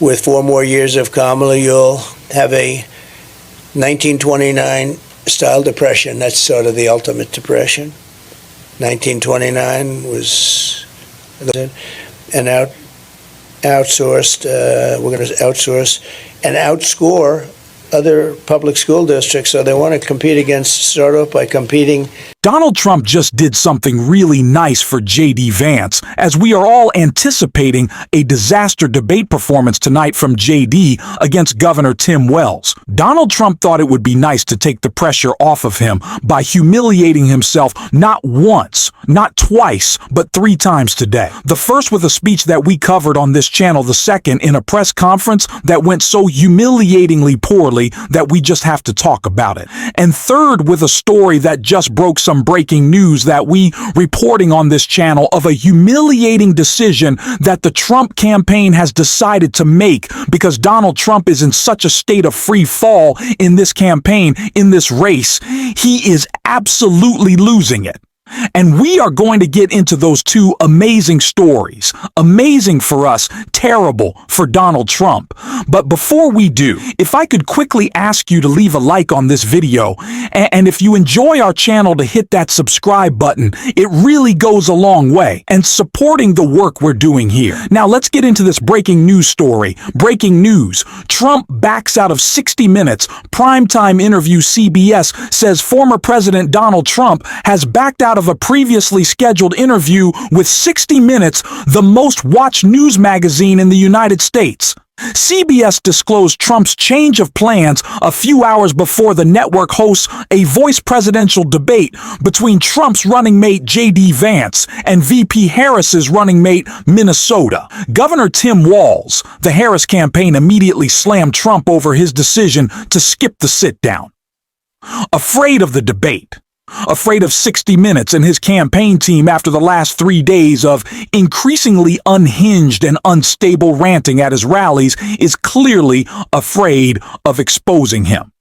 with 4 more years of Kamala, you'll have a 1929 style depression. That's sort of the ultimate depression. 1929 was an outsourced. We're going to outsource and outscore other public school districts. So they want to start off by competing. Donald Trump just did something really nice for J.D. Vance, as we are all anticipating a disaster debate performance tonight from J.D. against Governor Tim Wells. Donald Trump thought it would be nice to take the pressure off of him by humiliating himself not once, not twice, but 3 times today. The first with a speech that we covered on this channel, the second in a press conference that went so humiliatingly poorly that we just have to talk about it. And third with a story that just broke some breaking news that we reporting on this channel of a humiliating decision that the Trump campaign has decided to make because Donald Trump is in such a state of free fall in this campaign, in this race. He is absolutely losing it. And we are going to get into those 2 amazing stories. Amazing for us, terrible for Donald Trump. But before we do, if I could quickly ask you to leave a like on this video, and if you enjoy our channel, to hit that subscribe button. It really goes a long way and supporting the work we're doing here. Now let's get into this breaking news story. Breaking news: Trump backs out of 60 Minutes. Primetime interview CBS says former President Donald Trump has backed out of a previously scheduled interview with 60 Minutes, the most watched news magazine in the United States. CBS disclosed Trump's change of plans a few hours before the network hosts a voice presidential debate between Trump's running mate J.D. Vance and VP Harris's running mate Minnesota. Governor Tim Walz, the Harris campaign, immediately slammed Trump over his decision to skip the sit-down. Afraid of the debate, afraid of 60 Minutes and his campaign team after the last 3 days of increasingly unhinged and unstable ranting at his rallies, is clearly afraid of exposing him.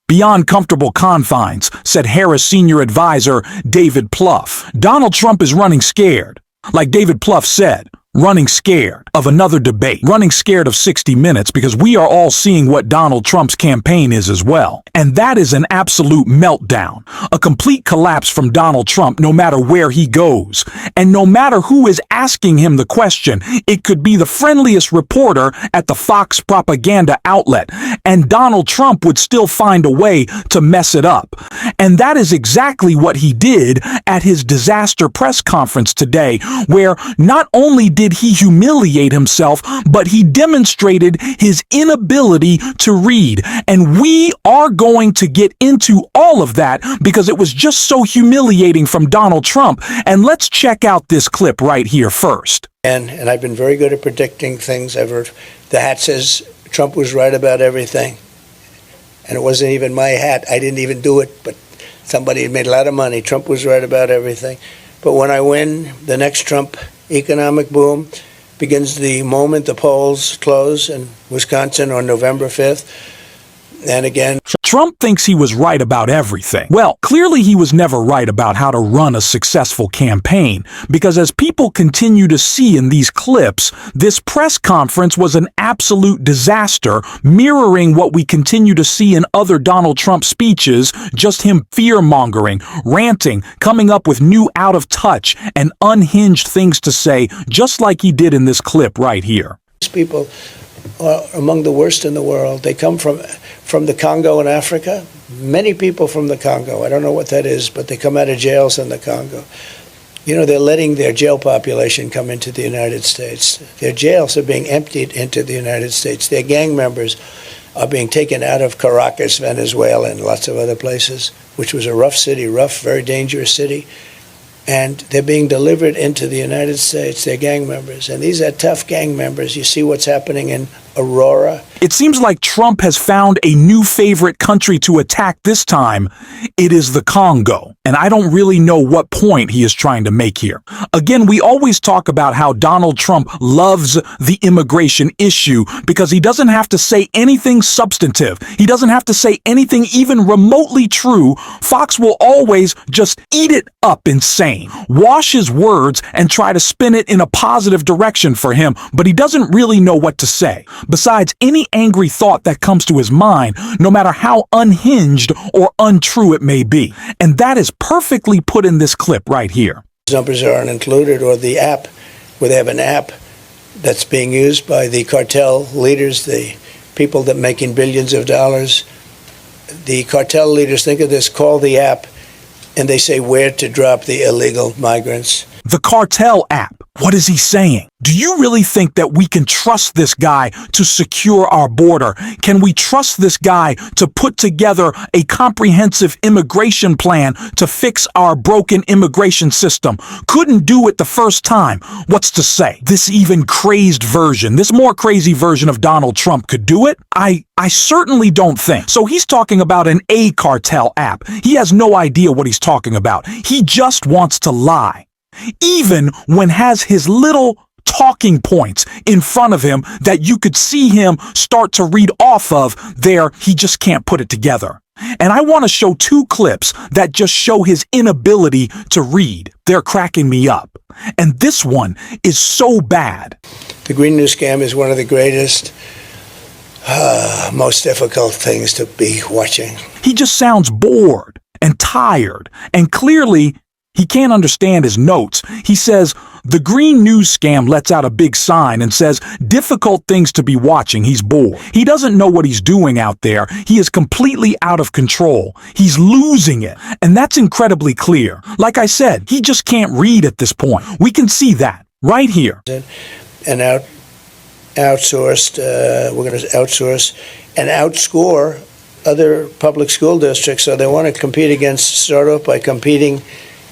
Beyond comfortable confines, said Harris senior advisor David Plouffe. Donald Trump is running scared. Like David Plouffe said, running scared of another debate, running scared of 60 Minutes, because we are all seeing what Donald Trump's campaign is as well. And that is an absolute meltdown, a complete collapse from Donald Trump no matter where he goes. And no matter who is asking him the question, it could be the friendliest reporter at the Fox propaganda outlet, and Donald Trump would still find a way to mess it up. And that is exactly what he did at his disaster press conference today, where not only did he humiliate himself, but he demonstrated his inability to read. And we are going to get into all of that because it was just so humiliating from Donald Trump. And let's check out this clip right here first. And I've been very good at predicting things. The hat says Trump was right about everything. And it wasn't even my hat. I didn't even do it, but somebody had made a lot of money. Trump was right about everything. But when I win, the next Trump economic boom begins the moment the polls close in Wisconsin on November 5th. And again, Trump thinks he was right about everything. Well, clearly he was never right about how to run a successful campaign, because as people continue to see in these clips, this press conference was an absolute disaster, mirroring what we continue to see in other Donald Trump speeches, just him fear-mongering, ranting, coming up with new out-of-touch and unhinged things to say, just like he did in this clip right here. These people are among the worst in the world. They come from the Congo in Africa. Many people from the Congo. I don't know what that is, but they come out of jails in the Congo. You know, they're letting their jail population come into the United States. Their jails are being emptied into the United States. Their gang members are being taken out of Caracas, Venezuela, and lots of other places, which was a rough city, very dangerous city. And they're being delivered into the United States, they're gang members. And these are tough gang members. You see what's happening in Aurora. It seems like Trump has found a new favorite country to attack this time. It is the Congo. And I don't really know what point he is trying to make here. Again, we always talk about how Donald Trump loves the immigration issue because he doesn't have to say anything substantive. He doesn't have to say anything even remotely true. Fox will always just eat it up insane, wash his words and try to spin it in a positive direction for him, but he doesn't really know what to say. Besides any angry thought that comes to his mind, no matter how unhinged or untrue it may be. And that is perfectly put in this clip right here. Numbers aren't included, or the app, where they have an app that's being used by the cartel leaders, the people that making billions of dollars. The cartel leaders, think of this, call the app and they say where to drop the illegal migrants. The cartel app. What is he saying? Do you really think that we can trust this guy to secure our border? Can we trust this guy to put together a comprehensive immigration plan to fix our broken immigration system? Couldn't do it the first time. What's to say? This even crazed version, this more crazy version of Donald Trump could do it? I certainly don't think. So he's talking about an cartel app. He has no idea what he's talking about. He just wants to lie. Even when has his little talking points in front of him that you could see him start to read off of there, he just can't put it together. And I want to show two clips that just show his inability to read. They're cracking me up. And this one is so bad. The Green News scam is one of the greatest, most difficult things to be watching. He just sounds bored and tired, and clearly he can't understand his notes. He says, the Green News scam lets out a big sign and says, difficult things to be watching. He's bored. He doesn't know what he's doing out there. He is completely out of control. He's losing it. And that's incredibly clear. Like I said, he just can't read at this point. We can see that right here. And outsourced, we're going to outsource and outscore other public school districts. So they want to start off by competing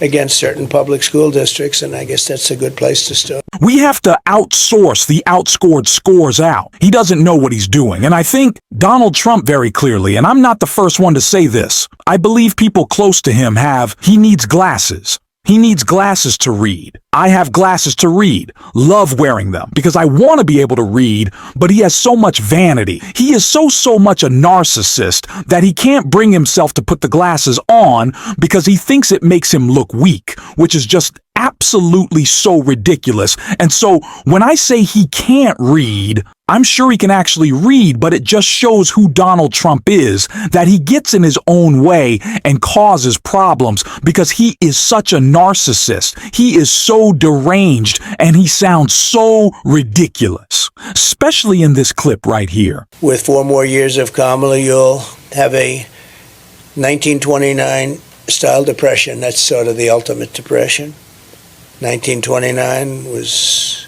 against certain public school districts, and I guess that's a good place to start. We have to outsource the outscored scores out. He doesn't know what he's doing, and I think Donald Trump very clearly, and I'm not the first one to say this, I believe people close to him he needs glasses. He needs glasses to read. I have glasses to read, love wearing them because I want to be able to read, but he has so much vanity. He is so much a narcissist that he can't bring himself to put the glasses on because he thinks it makes him look weak, which is just absolutely so ridiculous. And so when I say he can't read, I'm sure he can actually read, but it just shows who Donald Trump is, that he gets in his own way and causes problems because he is such a narcissist. He is so deranged and he sounds so ridiculous, especially in this clip right here. With 4 more years of Kamala, you'll have a 1929 style depression. That's sort of the ultimate depression. 1929 was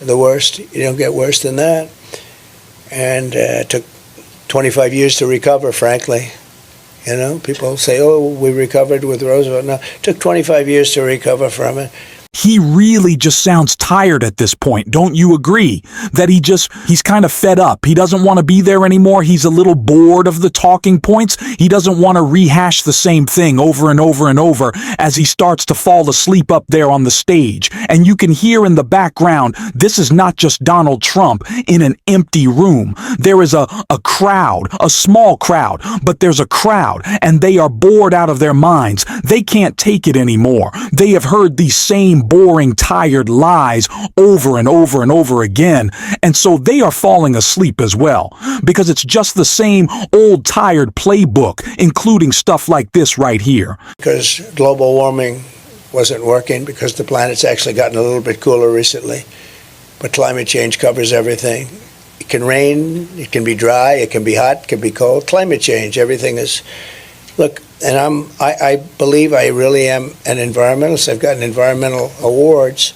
the worst. You don't get worse than that. And it took 25 years to recover, frankly. You know, people say, oh, we recovered with Roosevelt. No, it took 25 years to recover from it. He really just sounds tired at this point. Don't you agree? That he's kind of fed up. He doesn't want to be there anymore. He's a little bored of the talking points. He doesn't want to rehash the same thing over and over and over as he starts to fall asleep up there on the stage. And you can hear in the background, this is not just Donald Trump in an empty room. There is a crowd, a small crowd, but there's a crowd, and they are bored out of their minds. They can't take it anymore. They have heard these same boring, tired lies over and over and over again. And so they are falling asleep as well, because it's just the same old tired playbook, including stuff like this right here. Because global warming wasn't working, because the planet's actually gotten a little bit cooler recently. But climate change covers everything. It can rain, it can be dry, it can be hot, it can be cold. Climate change, everything is... Look, and I believe I really am an environmentalist. I've gotten environmental awards,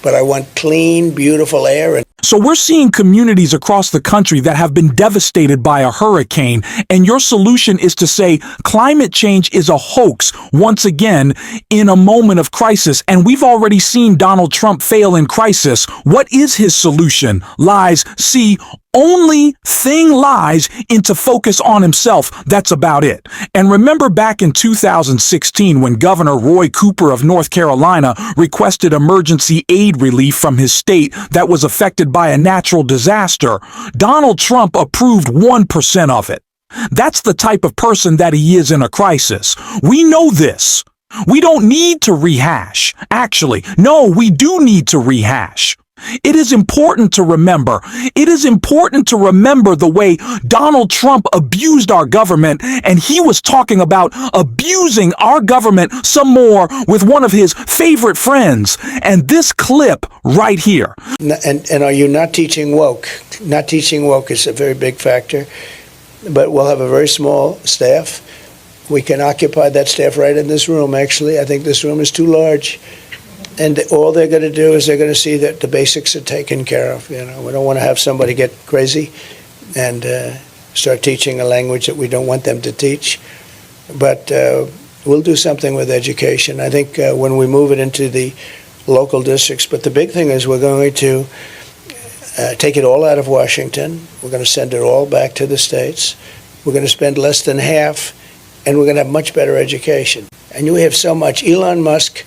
but I want clean, beautiful air. So we're seeing communities across the country that have been devastated by a hurricane, and your solution is to say climate change is a hoax once again in a moment of crisis. And we've already seen Donald Trump fail in crisis. What is his solution? Lies. See, only thing lies into focus on himself. That's about it. And remember back in 2016 when Governor Roy Cooper of North Carolina requested emergency aid relief from his state that was affected by a natural disaster, Donald Trump approved 1% of it. That's the type of person that he is in a crisis. We know this. We don't need to rehash. Actually, no, we do need to rehash. It is important to remember. It is important to remember the way Donald Trump abused our government, and he was talking about abusing our government some more with one of his favorite friends. And this clip right here. And are you not teaching woke? Not teaching woke is a very big factor, but we'll have a very small staff. We can occupy that staff right in this room, actually. I think this room is too large. And all they're going to do is they're going to see that the basics are taken care of. You know, we don't want to have somebody get crazy and start teaching a language that we don't want them to teach. But we'll do something with education. I think when we move it into the local districts. But the big thing is we're going to take it all out of Washington. We're going to send it all back to the states. We're going to spend less than half, and we're going to have much better education. And you have so much. Elon Musk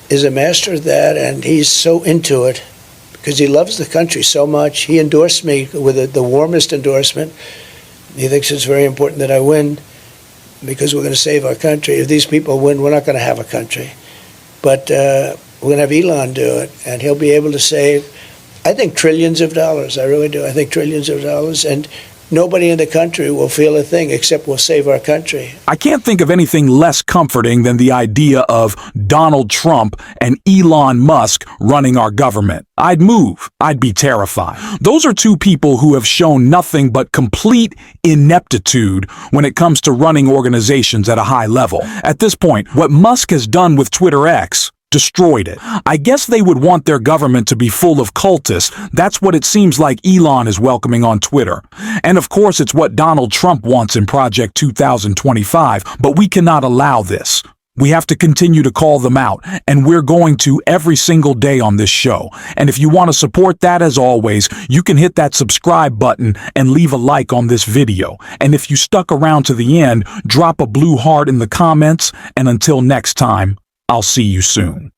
is a master of that, and he's so into it because he loves the country so much. He endorsed me with the warmest endorsement. He thinks it's very important that I win because we're going to save our country. If these people win, we're not going to have a country. But we're going to have Elon do it, and he'll be able to save, I think, trillions of dollars. I really do. I think trillions of dollars. And nobody in the country will feel a thing except we'll save our country. I can't think of anything less comforting than the idea of Donald Trump and Elon Musk running our government. I'd move. I'd be terrified. Those are two people who have shown nothing but complete ineptitude when it comes to running organizations at a high level. At this point, what Musk has done with Twitter X destroyed it. I guess they would want their government to be full of cultists. That's what it seems like Elon is welcoming on Twitter. And of course, it's what Donald Trump wants in Project 2025, but we cannot allow this. We have to continue to call them out, and we're going to every single day on this show. And if you want to support that, as always, you can hit that subscribe button and leave a like on this video. And if you stuck around to the end, drop a blue heart in the comments, and until next time, I'll see you soon.